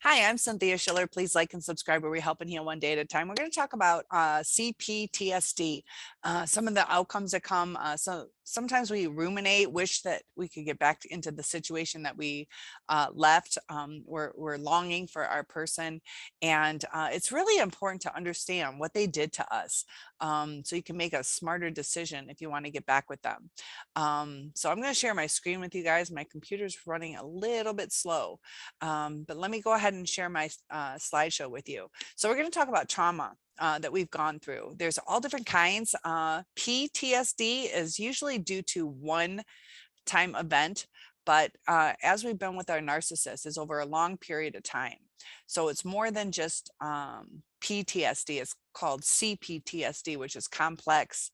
Hi, I'm Cynthia Schiller. Please like and subscribe where we help and heal one day at a time. We're going to talk about CPTSD, some of the outcomes that come. So sometimes we ruminate, wish that we could get back into the situation that we left. We're longing for our person. And it's really important to understand what they did to us, so you can make a smarter decision if you want to get back with them. So I'm going to share my screen with you guys. My computer's running a little bit slow. But let me go ahead and share my slideshow with you. So we're going to talk about trauma that we've gone through. There's all different kinds. PTSD is usually due to one time event, but as we've been with our narcissist is over a long period of time. So it's more than just PTSD. It's called CPTSD, which is complex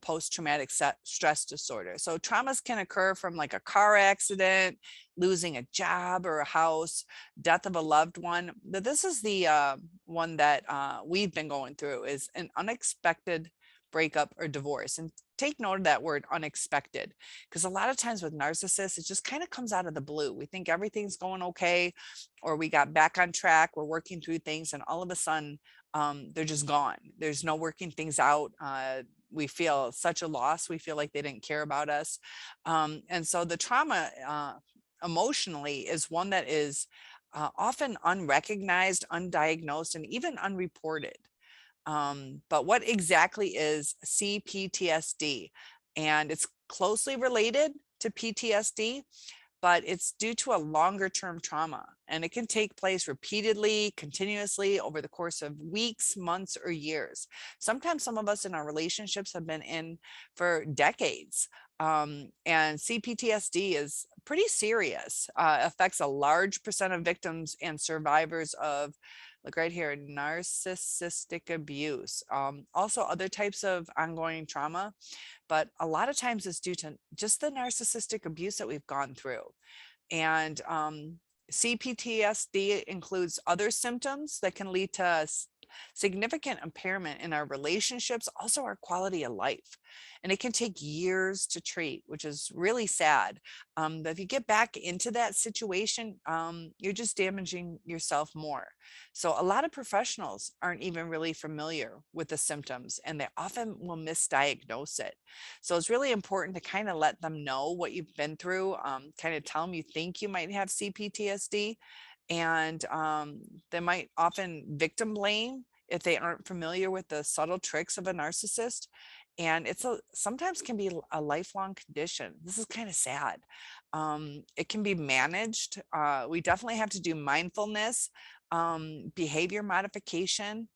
post-traumatic stress disorder. So traumas can occur from like a car accident, losing a job or a house, death of a loved one. But this is the one that we've been going through, is an unexpected breakup or divorce. And take note of that word unexpected, because a lot of times with narcissists, it just kind of comes out of the blue. We think everything's going okay, or we got back on track, we're working through things, and all of a sudden they're just gone. There's no working things out. We feel such a loss. We feel like they didn't care about us. And so the trauma emotionally is one that is often unrecognized, undiagnosed, and even unreported. But what exactly is CPTSD? And it's closely related to PTSD, but it's due to a longer term trauma, and it can take place repeatedly, continuously over the course of weeks, months, or years. Sometimes some of us in our relationships have been in for decades. And CPTSD is pretty serious, affects a large percent of victims and survivors of, look right here, narcissistic abuse. Also other types of ongoing trauma, but a lot of times it's due to just the narcissistic abuse that we've gone through. And CPTSD includes other symptoms that can lead to significant impairment in our relationships, also our quality of life. And it can take years to treat, which is really sad. But if you get back into that situation, you're just damaging yourself more. So a lot of professionals aren't even really familiar with the symptoms, and they often will misdiagnose it. So it's really important to kind of let them know what you've been through, kind of tell them you think you might have CPTSD, and they might often victim blame if they aren't familiar with the subtle tricks of a narcissist. And sometimes can be a lifelong condition. This is kind of sad. It can be managed. We definitely have to do mindfulness, behavior modification,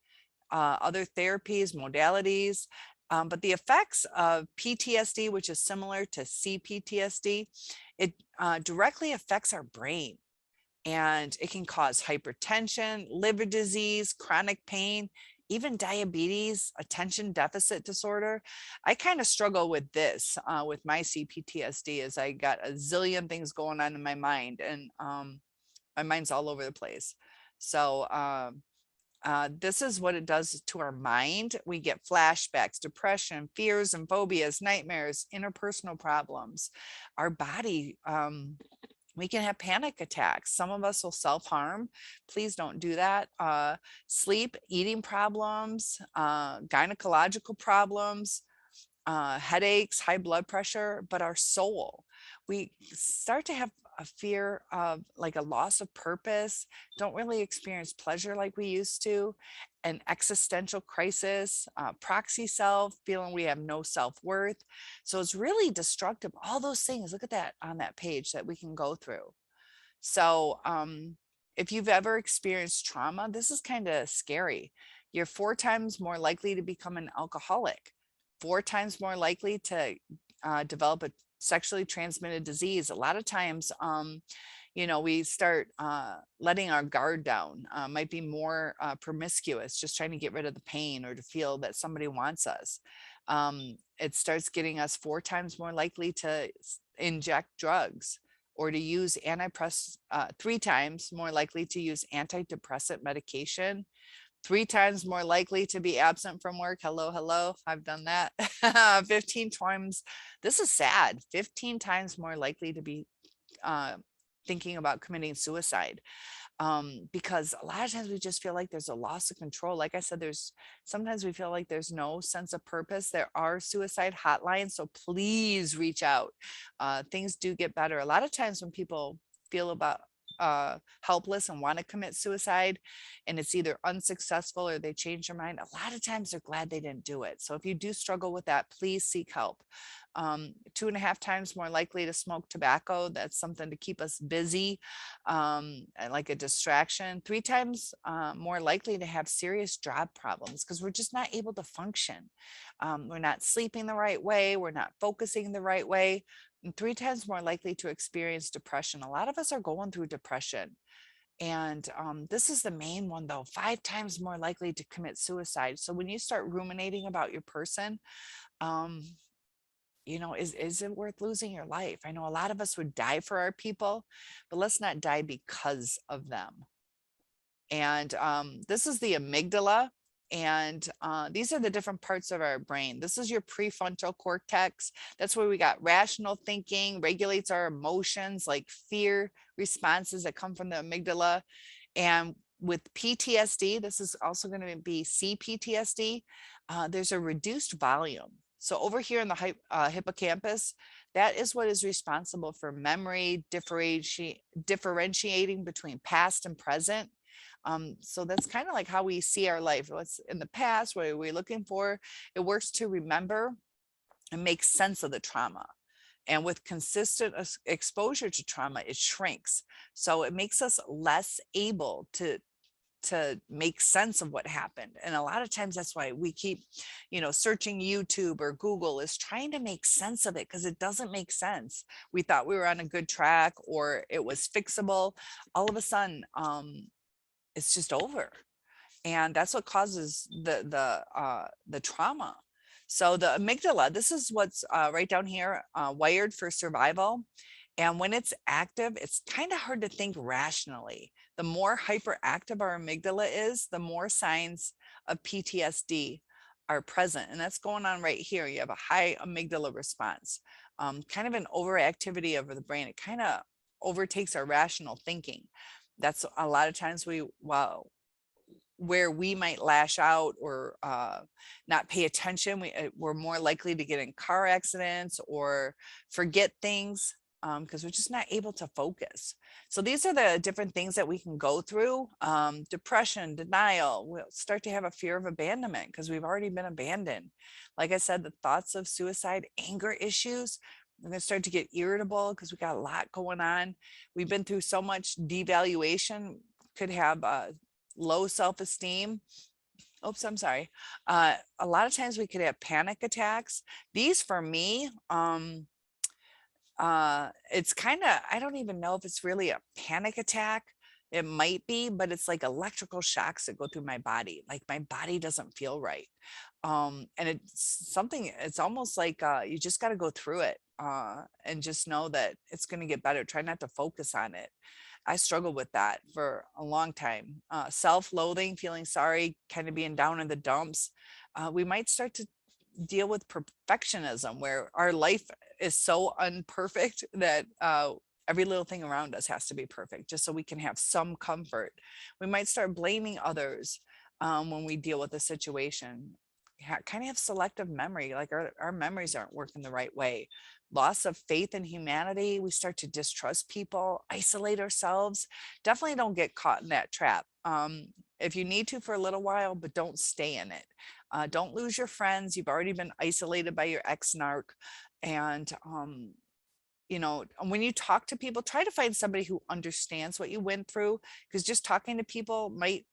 other therapies, modalities. But the effects of PTSD, which is similar to CPTSD, it directly affects our brain, and it can cause hypertension, liver disease, chronic pain, even diabetes, attention deficit disorder. I kind of struggle with this with my CPTSD, as I got a zillion things going on in my mind, and my mind's all over the place. So this is what it does to our mind. We get flashbacks, depression, fears and phobias, nightmares, interpersonal problems. Our body, we can have panic attacks. Some of us will self-harm. Please don't do that. Sleep, eating problems, gynecological problems, headaches, high blood pressure. But our soul, we start to have a fear of like a loss of purpose, don't really experience pleasure like we used to, an existential crisis, proxy self, feeling we have no self-worth. So it's really destructive. All those things, look at that on that page that we can go through. So if you've ever experienced trauma, this is kind of scary. You're 4 times more likely to become an alcoholic, 4 times more likely to develop a sexually transmitted disease. A lot of times, we start letting our guard down, might be more promiscuous, just trying to get rid of the pain or to feel that somebody wants us. It starts getting us 4 times more likely to inject drugs or to use 3 times more likely to use antidepressant medication, 3 times more likely to be absent from work. Hello, hello. I've done that. 15 times. This is sad. 15 times more likely to be thinking about committing suicide, because a lot of times we just feel like there's a loss of control. Like I said, there's sometimes we feel like there's no sense of purpose. There are suicide hotlines, so please reach out. Things do get better. A lot of times when people feel about helpless and want to commit suicide and it's either unsuccessful or they change their mind, a lot of times they're glad they didn't do it. So if you do struggle with that, please seek help. 2.5 times more likely to smoke tobacco. That's something to keep us busy, and like a distraction. 3 times more likely to have serious job problems because we're just not able to function. We're not sleeping the right way. We're not focusing the right way. And 3 times more likely to experience depression. A lot of us are going through depression. And this is the main one, though, 5 times more likely to commit suicide. So when you start ruminating about your person, um, is it worth losing your life? I know a lot of us would die for our people, but let's not die because of them. And this is the amygdala. And these are the different parts of our brain. This is your prefrontal cortex. That's where we got rational thinking, regulates our emotions like fear responses that come from the amygdala. And with PTSD, this is also going to be CPTSD, there's a reduced volume. So over here in the hippocampus, that is what is responsible for memory, differentiating between past and present. So that's kind of like how we see our life. What's in the past, what are we looking for? It works to remember and make sense of the trauma. And with consistent exposure to trauma, it shrinks. So it makes us less able to make sense of what happened. And a lot of times that's why we keep, searching YouTube or Google, is trying to make sense of it because it doesn't make sense. We thought we were on a good track or it was fixable. All of a sudden, it's just over. And that's what causes the trauma. So the amygdala, this is what's right down here, wired for survival. And when it's active, it's kind of hard to think rationally. The more hyperactive our amygdala is, the more signs of PTSD are present. And that's going on right here. You have a high amygdala response, kind of an overactivity of the brain. It kind of overtakes our rational thinking. That's a lot of times where we might lash out or not pay attention. We're more likely to get in car accidents or forget things because we're just not able to focus. So these are the different things that we can go through. Depression, denial, we'll start to have a fear of abandonment because we've already been abandoned. Like I said, the thoughts of suicide, anger issues, we're going to start to get irritable because we got a lot going on. We've been through so much devaluation, could have low self-esteem. Oops, I'm sorry. A lot of times we could have panic attacks. These for me, it's kind of, I don't even know if it's really a panic attack. It might be, but it's like electrical shocks that go through my body. Like my body doesn't feel right. And it's something, it's almost like you just got to go through it and just know that it's going to get better. Try not to focus on it. I struggled with that for a long time. Self-loathing, feeling sorry, kind of being down in the dumps. We might start to deal with perfectionism where our life is so unperfect that every little thing around us has to be perfect just so we can have some comfort. We might start blaming others when we deal with a situation. Kind of have selective memory, like our memories aren't working the right way. Loss of faith in humanity. We start to distrust people, isolate ourselves. Definitely don't get caught in that trap. If you need to for a little while, but don't stay in it. Don't lose your friends. You've already been isolated by your ex-narc. And, when you talk to people, try to find somebody who understands what you went through, because just talking to people might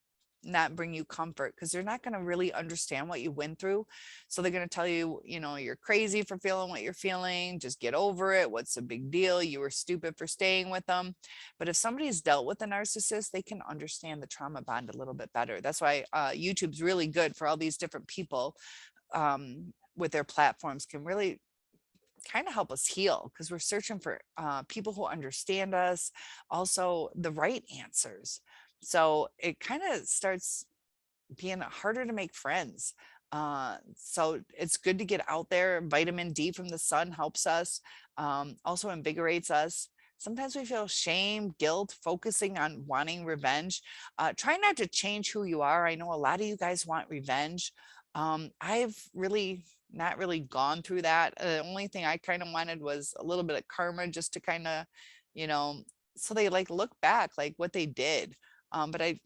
not bring you comfort because they're not going to really understand what you went through. So they're going to tell you, you're crazy for feeling what you're feeling. Just get over it. What's the big deal? You were stupid for staying with them. But if somebody's dealt with a narcissist, they can understand the trauma bond a little bit better. That's why YouTube's really good for all these different people with their platforms, can really kind of help us heal because we're searching for people who understand us, also the right answers. So it kind of starts being harder to make friends. So it's good to get out there. Vitamin D from the sun helps us, also invigorates us. Sometimes we feel shame, guilt, focusing on wanting revenge. Try not to change who you are. I know a lot of you guys want revenge. I've really not really gone through that. The only thing I kind of wanted was a little bit of karma just to kind of, you know, so they like look back like what they did. But I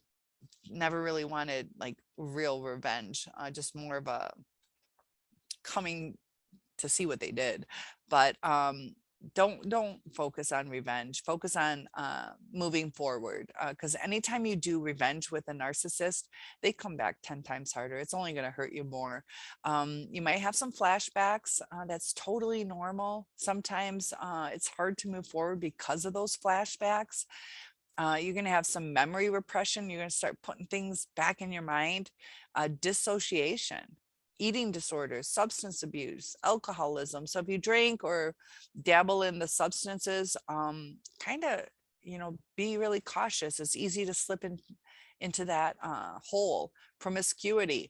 never really wanted like real revenge, just more of a coming to see what they did. But don't focus on revenge. Focus on moving forward. Because anytime you do revenge with a narcissist, they come back 10 times harder. It's only going to hurt you more. You might have some flashbacks. That's totally normal. Sometimes it's hard to move forward because of those flashbacks. You're going to have some memory repression. You're going to start putting things back in your mind. Dissociation, eating disorders, substance abuse, alcoholism. So if you drink or dabble in the substances, kind of, be really cautious. It's easy to slip into that hole. Promiscuity,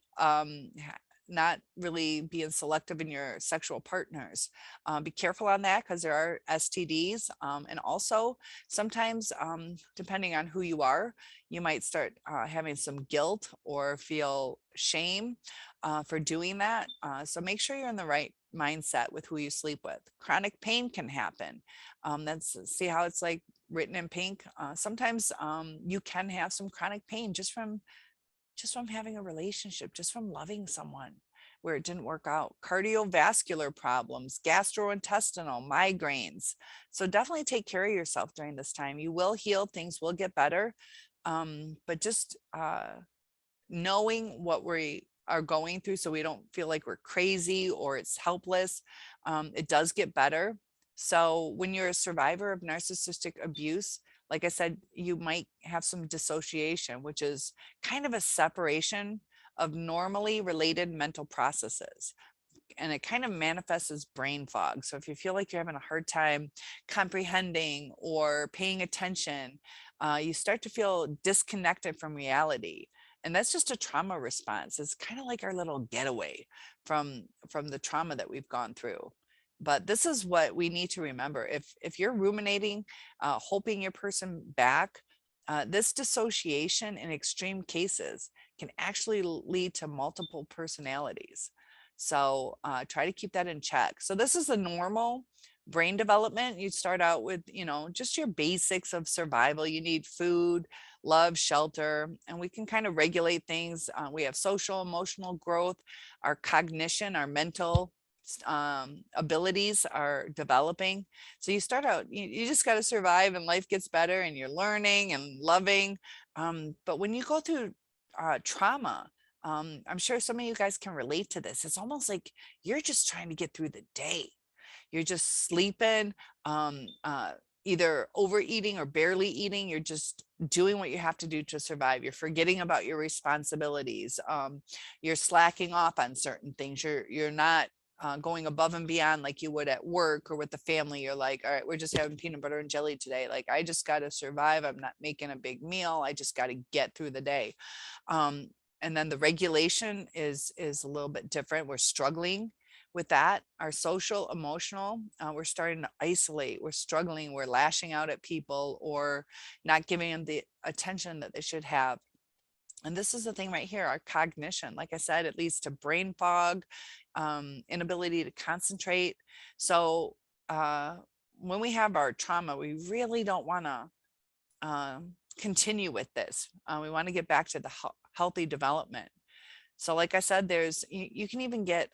not really being selective in your sexual partners. Be careful on that because there are STDs. And also sometimes, depending on who you are, you might start having some guilt or feel shame for doing that. So make sure you're in the right mindset with who you sleep with. Chronic pain can happen. See how it's like written in pink. Sometimes you can have some chronic pain just from having a relationship, just from loving someone where it didn't work out. Cardiovascular problems, gastrointestinal, migraines. So definitely take care of yourself during this time. You will heal, things will get better. But just knowing what we are going through so we don't feel like we're crazy or it's helpless, it does get better. So when you're a survivor of narcissistic abuse, like I said, you might have some dissociation, which is kind of a separation of normally related mental processes. And it kind of manifests as brain fog. So if you feel like you're having a hard time comprehending or paying attention, you start to feel disconnected from reality. And that's just a trauma response. It's kind of like our little getaway from the trauma that we've gone through. But this is what we need to remember. If you're ruminating, hoping your person back, this dissociation in extreme cases can actually lead to multiple personalities. So try to keep that in check. So this is the normal brain development. You start out with, just your basics of survival. You need food, love, shelter, and we can kind of regulate things. We have social, emotional growth, our cognition, our mental abilities are developing. So you start out, you just got to survive and life gets better and you're learning and loving. But when you go through trauma, I'm sure some of you guys can relate to this. It's almost like you're just trying to get through the day. You're just sleeping, either overeating or barely eating. You're just doing what you have to do to survive. You're forgetting about your responsibilities. You're slacking off on certain things. You're not going above and beyond like you would at work or with the family. You're like, all right, we're just having peanut butter and jelly today. Like, I just got to survive. I'm not making a big meal. I just got to get through the day. And then the regulation is a little bit different. We're struggling with that. Our social, emotional, we're starting to isolate. We're struggling. We're lashing out at people or not giving them the attention that they should have. And this is the thing right here, our cognition. Like I said, it leads to brain fog, inability to concentrate. So when we have our trauma, we really don't want to continue with this. We want to get back to the healthy development. So like I said, you can even get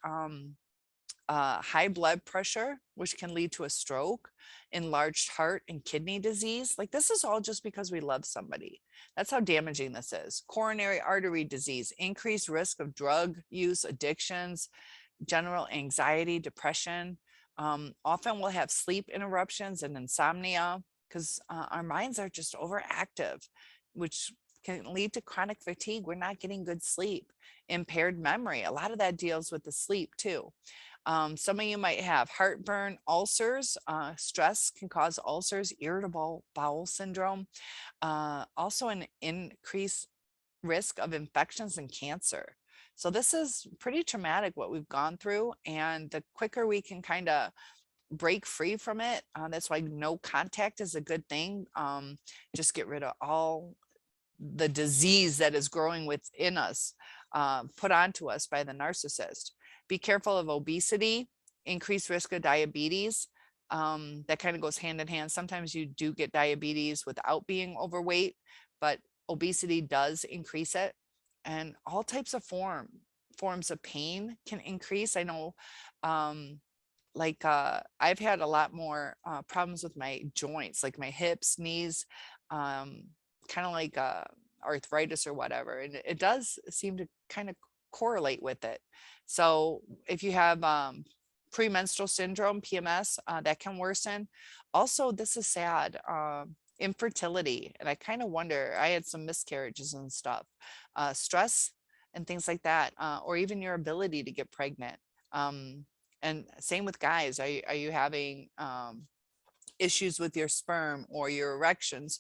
high blood pressure, which can lead to a stroke, enlarged heart and kidney disease. Like, this is all just because we love somebody. That's how damaging this is. Coronary artery disease, increased risk of drug use, addictions, general anxiety, depression. Often we'll have sleep interruptions and insomnia because our minds are just overactive, which can lead to chronic fatigue. We're not getting good sleep. Impaired memory. A lot of that deals with the sleep too. Some of you might have heartburn, ulcers. Stress can cause ulcers, irritable bowel syndrome. Also an increased risk of infections and cancer. So this is pretty traumatic what we've gone through. And the quicker we can kind of break free from it. That's why no contact is a good thing. Just get rid of all the disease that is growing within us, put onto us by the narcissist. Be careful of obesity, increased risk of diabetes. That kind of goes hand in hand. Sometimes you do get diabetes without being overweight, but obesity does increase it. And all types of forms of pain can increase. I know, I've had a lot more problems with my joints, like my hips, knees, um, kind of like arthritis or whatever. And it does seem to kind of correlate with it. So if you have premenstrual syndrome, PMS, that can worsen. Also, this is sad. Infertility. And I kind of wonder, I had some miscarriages and stuff, stress and things like that, or even your ability to get pregnant. And same with guys. Are you having issues with your sperm or your erections,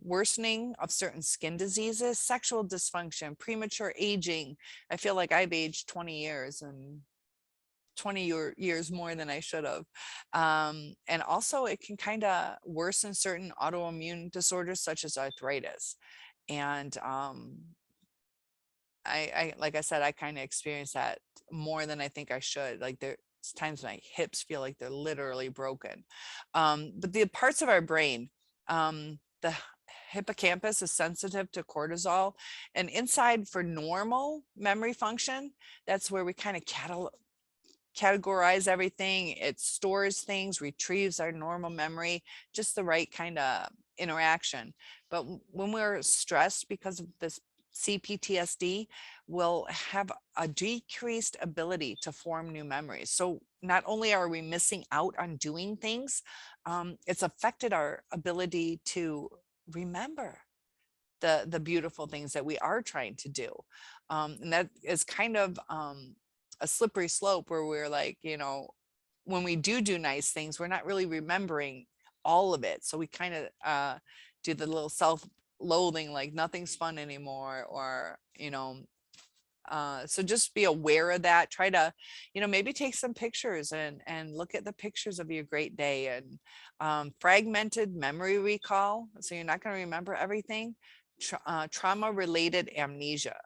worsening of certain skin diseases, sexual dysfunction, premature aging? I feel like I've aged 20 years and 20 years more than I should have. And also it can kind of worsen certain autoimmune disorders such as arthritis. And like I said, I kind of experience that more than I think I should. Like there's times my hips feel like they're literally broken. But the parts of our brain, the hippocampus is sensitive to cortisol, and inside for normal memory function, that's where we kind of categorize everything. It stores things, retrieves our normal memory, just the right kind of interaction. But when we're stressed because of this CPTSD, we'll have a decreased ability to form new memories. So not only are we missing out on doing things, it's affected our ability to remember the beautiful things that we are trying to do. And that is kind of a slippery slope where we're like, when we do nice things, we're not really remembering all of it. So we kind of do the little self-loathing, like nothing's fun anymore, or, so just be aware of that. Try to, maybe take some pictures and look at the pictures of your great day. And fragmented memory recall. So you're not going to remember everything. Trauma-related amnesia.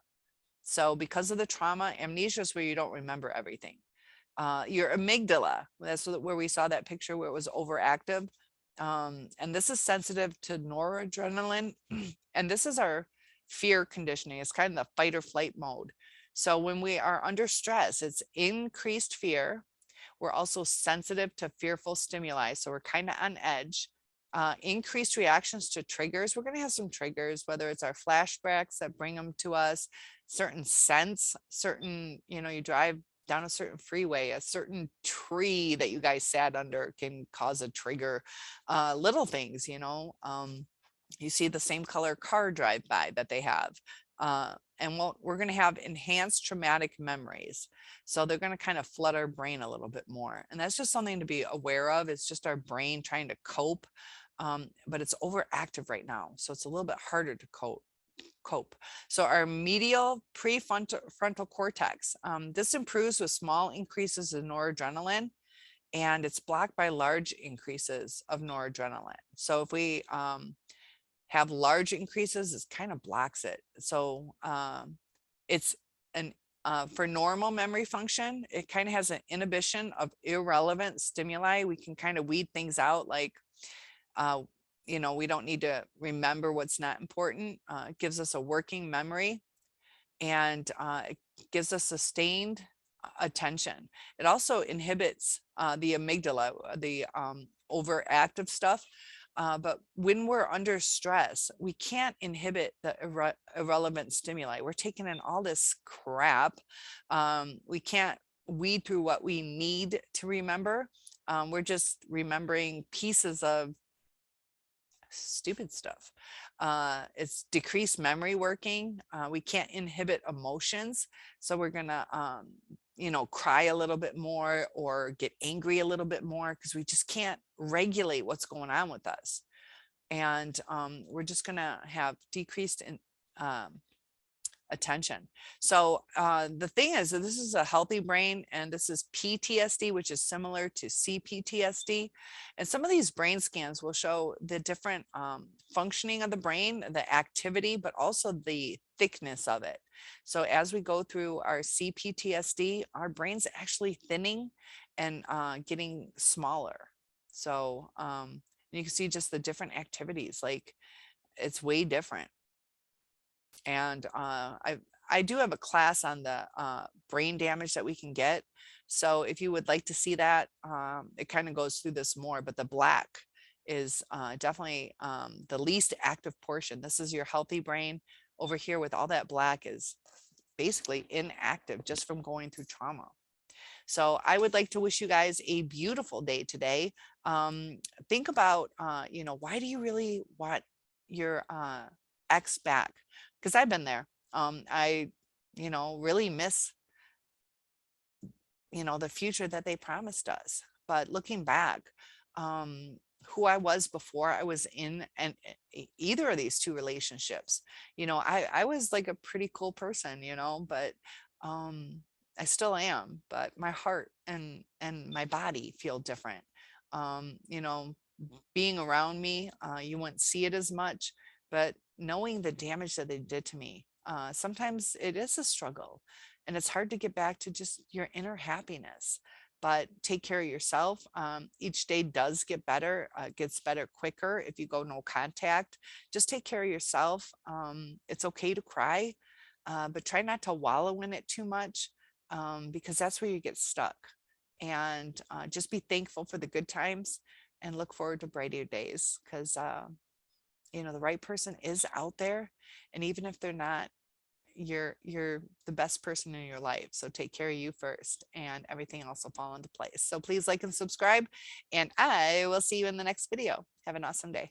So because of the trauma, amnesia is where you don't remember everything. Your amygdala, that's where we saw that picture where it was overactive. And this is sensitive to noradrenaline. And this is our fear conditioning. It's kind of the fight or flight mode. So when we are under stress, it's increased fear. We're also sensitive to fearful stimuli. So we're kind of on edge. Increased reactions to triggers. We're going to have some triggers, whether it's our flashbacks that bring them to us, certain scents, you drive down a certain freeway, a certain tree that you guys sat under can cause a trigger. Little things, you see the same color car drive by that they have. And we're going to have enhanced traumatic memories. So they're going to kind of flood our brain a little bit more. And that's just something to be aware of. It's just our brain trying to cope. But it's overactive right now. So it's a little bit harder to cope. So our medial prefrontal cortex, this improves with small increases in noradrenaline, and it's blocked by large increases of noradrenaline. So if we have large increases, it kind of blocks it. So it's for normal memory function, it kind of has an inhibition of irrelevant stimuli. We can kind of weed things out, like we don't need to remember what's not important. It gives us a working memory, and it gives us sustained attention. It also inhibits the amygdala, the overactive stuff. But when we're under stress, we can't inhibit the irrelevant stimuli. We're taking in all this crap. We can't weed through what we need to remember. We're just remembering pieces of stupid stuff. It's decreased memory working. We can't inhibit emotions. So we're gonna, cry a little bit more or get angry a little bit more because we just can't regulate what's going on with us. And we're just gonna have decreased attention. So the thing is that this is a healthy brain, and this is PTSD, which is similar to CPTSD. And some of these brain scans will show the different functioning of the brain, the activity, but also the thickness of it. So as we go through our CPTSD, our brain's actually thinning and getting smaller. So you can see just the different activities, like it's way different. And I do have a class on the brain damage that we can get. So if you would like to see that, it kind of goes through this more, but the black is definitely the least active portion. This is your healthy brain. Over here with all that black is basically inactive just from going through trauma. So I would like to wish you guys a beautiful day today. Think about, why do you really want your ex back? Because I've been there. I, really miss, the future that they promised us. But looking back, who I was before I was in either of these two relationships, I was like a pretty cool person, but I still am, but my heart and my body feel different. Um, you know, being around me, you wouldn't see it as much, but knowing the damage that they did to me, sometimes it is a struggle, and it's hard to get back to just your inner happiness. But take care of yourself. Each day does get better, gets better quicker if you go no contact. Just take care of yourself. It's okay to cry, but try not to wallow in it too much, because that's where you get stuck. And just be thankful for the good times and look forward to brighter days, because the right person is out there, and even if they're not, you're the best person in your life. So take care of you first, and everything else will fall into place. So please like and subscribe, and I will see you in the next video. Have an awesome day.